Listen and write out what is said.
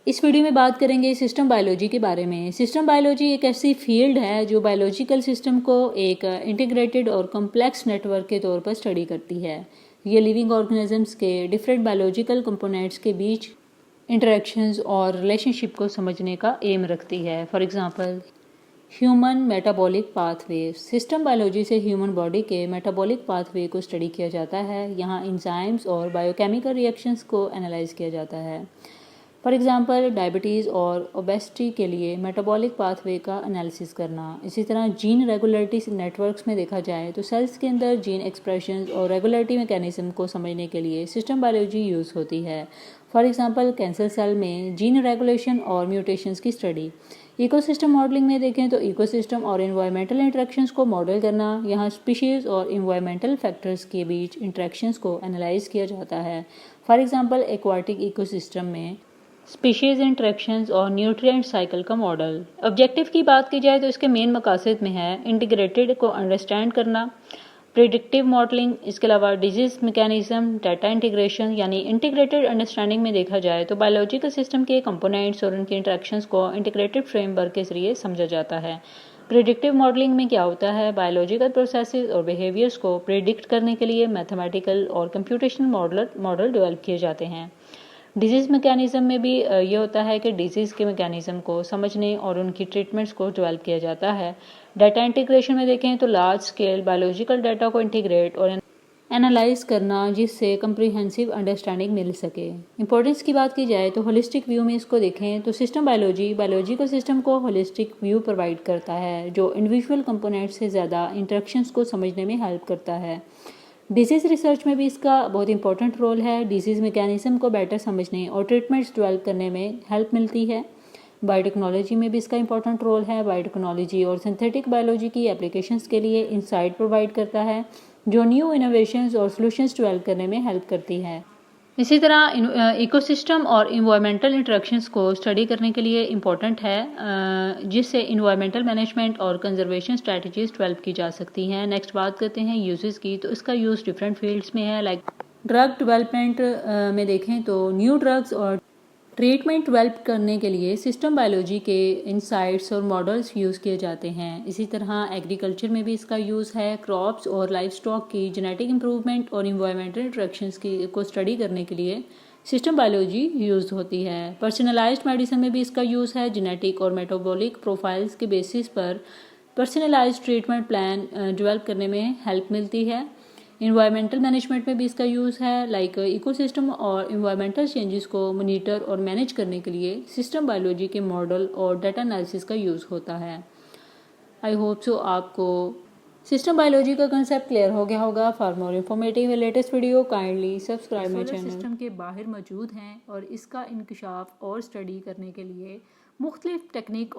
इस वीडियो में बात करेंगे सिस्टम बायोलॉजी के बारे में। सिस्टम बायोलॉजी एक ऐसी फील्ड है जो बायोलॉजिकल सिस्टम को एक इंटीग्रेटेड और कॉम्प्लेक्स नेटवर्क के तौर पर स्टडी करती है। ये लिविंग ऑर्गेनिजम्स के डिफरेंट बायोलॉजिकल कंपोनेंट्स के बीच इंटरेक्शंस और रिलेशनशिप को समझने का एम रखती है। For example human metabolic pathway. System biology से ह्यूमन बॉडी के मेटाबॉलिक पाथवे को स्टडी किया जाता है। यहाँ इंजाइम्स और बायोकेमिकल रिएक्शंस को एनालाइज किया जाता है। फॉर एग्जांपल डायबिटीज़ और ओबेसिटी के लिए मेटाबॉलिक पाथवे का एनालिसिस करना। इसी तरह जीन रेगुलेटरी नेटवर्क्स में देखा जाए तो सेल्स के अंदर जीन एक्सप्रेशन और रेगुलेटरी मैकेनिज्म को समझने के लिए सिस्टम बायोलॉजी यूज़ होती है। फॉर एग्जांपल कैंसर सेल में जीन रेगुलेशन और म्यूटेशंस की स्टडी। इकोसिस्टम मॉडलिंग में देखें तो इकोसिस्टम और इन्वायरमेंटल इंटरेक्शंस को मॉडल करना। यहाँ स्पीशीज़ और इन्वायरमेंटल फैक्टर्स के बीच इंटरेक्शंस को एनालाइज किया जाता है। फॉर एग्जांपल एक्वाटिक इकोसिस्टम में स्पीशीज़ इंटरेक्शंस और न्यूट्रिएंट साइकिल का मॉडल। ऑब्जेक्टिव की बात की जाए तो इसके मेन मकासद में है इंटीग्रेटेड को अंडरस्टैंड करना, प्रिडिक्टिव मॉडलिंग, इसके अलावा डिजीज मैकेनिज्म, डाटा इंटीग्रेशन। यानी इंटीग्रेटेड अंडरस्टैंडिंग में देखा जाए तो बायोलॉजिकल सिस्टम के कंपोनेंट्स और उनके इंटरेक्शंस को इंटीग्रेटेड फ्रेमवर्क के जरिए समझा जाता है। प्रिडिक्टिव मॉडलिंग में क्या होता है, बायोलॉजिकल प्रोसेसेस और बिहेवियर्स को प्रिडिक्ट करने के लिए मैथमेटिकल और कंप्यूटेशनल मॉडल डेवलप किए जाते हैं। डिजीज़ मैकेनिज्म में भी ये होता है कि डिजीज़ के मैकेनिज्म को समझने और उनकी ट्रीटमेंट्स को डेवलप किया जाता है। डाटा इंटीग्रेशन में देखें तो लार्ज स्केल बायोलॉजिकल डाटा को इंटीग्रेट और एनालाइज करना जिससे कंप्रीहेंसिव अंडरस्टैंडिंग मिल सके। इंपॉर्टेंस की बात की जाए तो होलिस्टिक व्यू में इसको देखें तो सिस्टम बायोलॉजिकल सिस्टम को होलिस्टिक व्यू प्रोवाइड करता है जो इंडिविजुअल कंपोनेंट से ज़्यादा इंटरेक्शंस को समझने में हेल्प करता है। डिजीज़ रिसर्च में भी इसका बहुत इंपॉर्टेंट रोल है। डिजीज़ मैकेनिज्म को बेटर समझने और ट्रीटमेंट्स डेवलप करने में हेल्प मिलती है। बायोटेक्नोलॉजी में भी इसका इंपॉर्टेंट रोल है। बायोटेक्नोलॉजी और सिंथेटिक बायोलॉजी की एप्लीकेशंस के लिए इंसाइट प्रोवाइड करता है जो न्यू इनोवेशंस और सॉल्यूशंस डेवलप करने में हेल्प करती है। इसी तरह इकोसिस्टम और इन्वायरमेंटल इंटरेक्शंस को स्टडी करने के लिए इम्पॉर्टेंट है जिससे इन्वायरमेंटल मैनेजमेंट और कंजर्वेशन स्ट्रेटजीज डेवलप की जा सकती हैं। नेक्स्ट बात करते हैं यूजेस की, तो इसका यूज़ डिफरेंट फील्ड्स में है। लाइक ड्रग डेवलपमेंट में देखें तो न्यू ड्रग्स और ट्रीटमेंट डेवलप करने के लिए सिस्टम बायोलॉजी के इंसाइट्स और मॉडल्स यूज़ किए जाते हैं। इसी तरह एग्रीकल्चर में भी इसका यूज़ है। क्रॉप्स और लाइफ स्टॉक की जेनेटिक इंप्रूवमेंट और इन्वायरमेंटल इंटरेक्शंस को स्टडी करने के लिए सिस्टम बायोलॉजी यूज़ होती है। पर्सनलाइज्ड मेडिसिन में भी इसका यूज़ है। जेनेटिक और मेटाबॉलिक प्रोफाइल्स के बेसिस पर पर्सनलाइज्ड ट्रीटमेंट प्लान डेवलप करने में हेल्प मिलती है। इन्वायरमेंटल मैनेजमेंट में भी इसका यूज़ है। लाइक इकोसिस्टम और इन्वायरमेंटल चेंजेस को मॉनिटर और मैनेज करने के लिए सिस्टम बायोलॉजी के मॉडल और डाटा एनालिसिस का यूज़ होता है। आई होप सो आपको सिस्टम बायोलॉजी का कंसेप्ट क्लियर हो गया होगा। For more informative latest video kindly subscribe my channel. System के बाहर मौजूद हैं और इसका इंकशाफ और स्टडी करने के लिए मुख्तलिफ टेक्निक